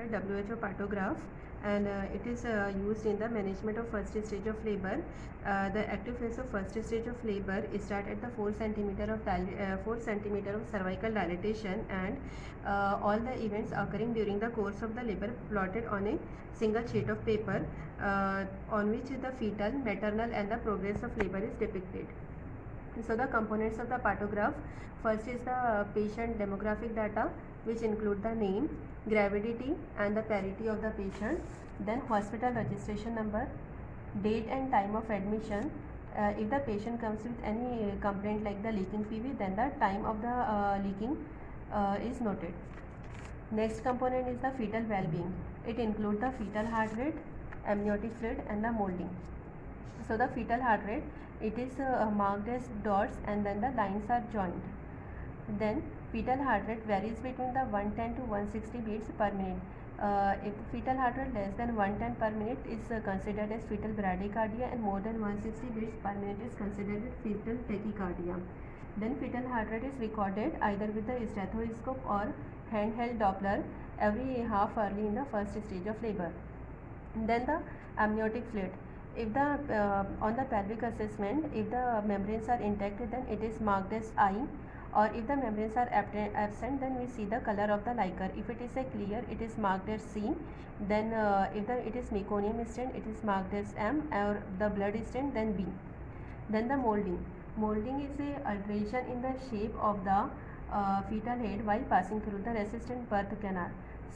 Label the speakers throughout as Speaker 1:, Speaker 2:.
Speaker 1: by WHO Patograph, and it is used in the management of first stage of labor. The active phase of first stage of labor is start at the 4 centimeter of cervical dilatation, and all the events occurring during the course of the labor plotted on a single sheet of paper on which the fetal, maternal and the progress of labor is depicted. So the components of the patograph: first is the patient demographic data, which include the name, gravidity and the parity of the patient, then hospital registration number, date and time of admission. If the patient comes with any complaint like the leaking PV, then the time of the leaking is noted. Next component is the fetal well-being. It includes the fetal heart rate, amniotic fluid and the molding. So the fetal heart rate, it is marked as dots and then the lines are joined. Then fetal heart rate varies between the 110 to 160 beats per minute. If the fetal heart rate less than 110 per minute is considered as fetal bradycardia, and more than 160 beats per minute is considered as fetal tachycardia. Then fetal heart rate is recorded either with the stethoscope or handheld Doppler every half hourly in the first stage of labor. Then the amniotic fluid. If the on the pelvic assessment, if the membranes are intact, then it is marked as I, or if the membranes are absent, then we see the color of the liquor. If it is a clear, it is marked as C. Then if it is meconium stain, it is marked as M, or the blood stain, then B. Then the molding. Molding is a alteration in the shape of the fetal head while passing through the resistant birth canal.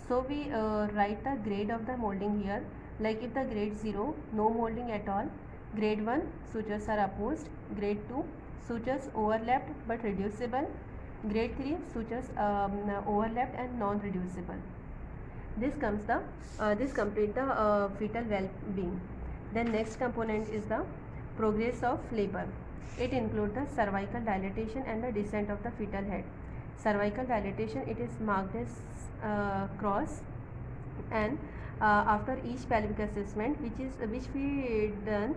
Speaker 1: So we write the grade of the molding here. Like if the grade 0, no molding at all. Grade 1, sutures are opposed. Grade 2, sutures overlapped but reducible. Grade 3, sutures overlapped and non-reducible. This complete the fetal well-being. Then next component is the progress of labor. It includes the cervical dilatation and the descent of the fetal head. Cervical dilatation, it is marked as cross, and after each pelvic assessment, which we done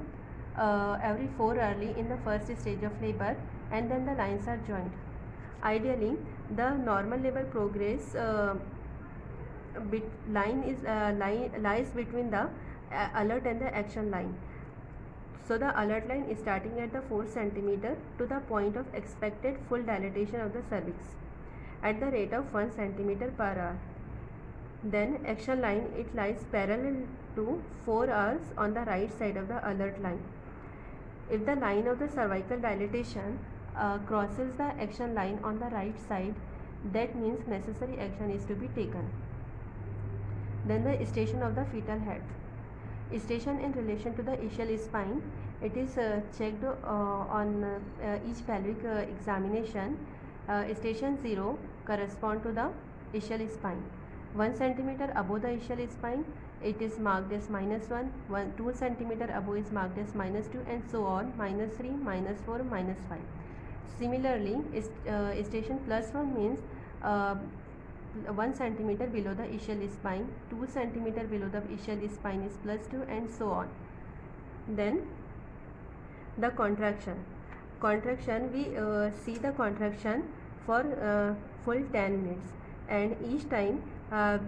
Speaker 1: every 4 hourly in the first stage of labor, and then the lines are joined. Ideally, the normal labor progress lies between the alert and the action line. So the alert line is starting at the 4 centimeter to the point of expected full dilatation of the cervix at the rate of 1 centimeter per hour. Then action line, it lies parallel to 4 hours on the right side of the alert line. If the line of the cervical dilatation crosses the action line on the right side, that means necessary action is to be taken. Then the station of the fetal head. Station in relation to the ischial spine, it is checked on each pelvic examination. Station 0 correspond to the ischial spine. 1 centimeter above the ischial spine, it is marked as -1, 2 centimeter above is marked as -2, and so on, -3, -4, -5. Similarly, station +1 means 1 centimeter below the ischial spine, 2 centimeter below the ischial spine is +2, and so on. Then the contraction. We see the contraction for full 10 minutes, and each time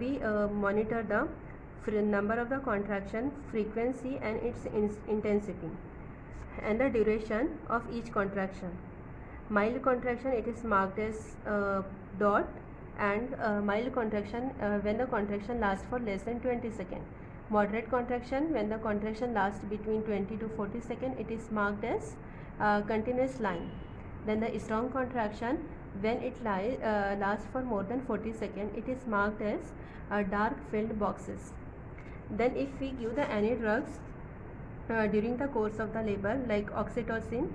Speaker 1: we monitor the number of the contraction, frequency and its intensity, and the duration of each contraction. Mild contraction, it is marked as dot, and mild contraction when the contraction lasts for less than 20 seconds. Moderate contraction, when the contraction lasts between 20 to 40 seconds, it is marked as continuous line. Then the strong contraction, when it lasts for more than 40 seconds, it is marked as dark filled boxes. Then if we give the any drugs during the course of the labor, like oxytocin,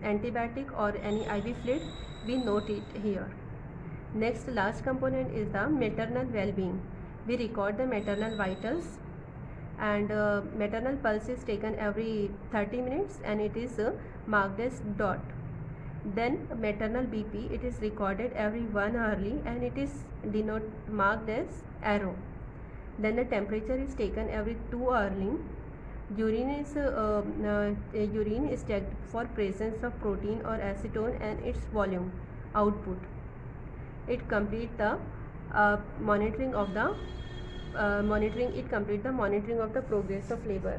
Speaker 1: antibiotic or any IV fluid, we note it here. Next, last component is the maternal well-being. We record the maternal vitals, and maternal pulse is taken every 30 minutes and it is marked as dot. Then maternal BP, it is recorded every 1 hourly and it is marked as arrow. Then the temperature is taken every 2 hourly. Urine is checked for presence of protein or acetone and its volume output. It completes the monitoring of the monitoring, it complete the monitoring of the progress of labor.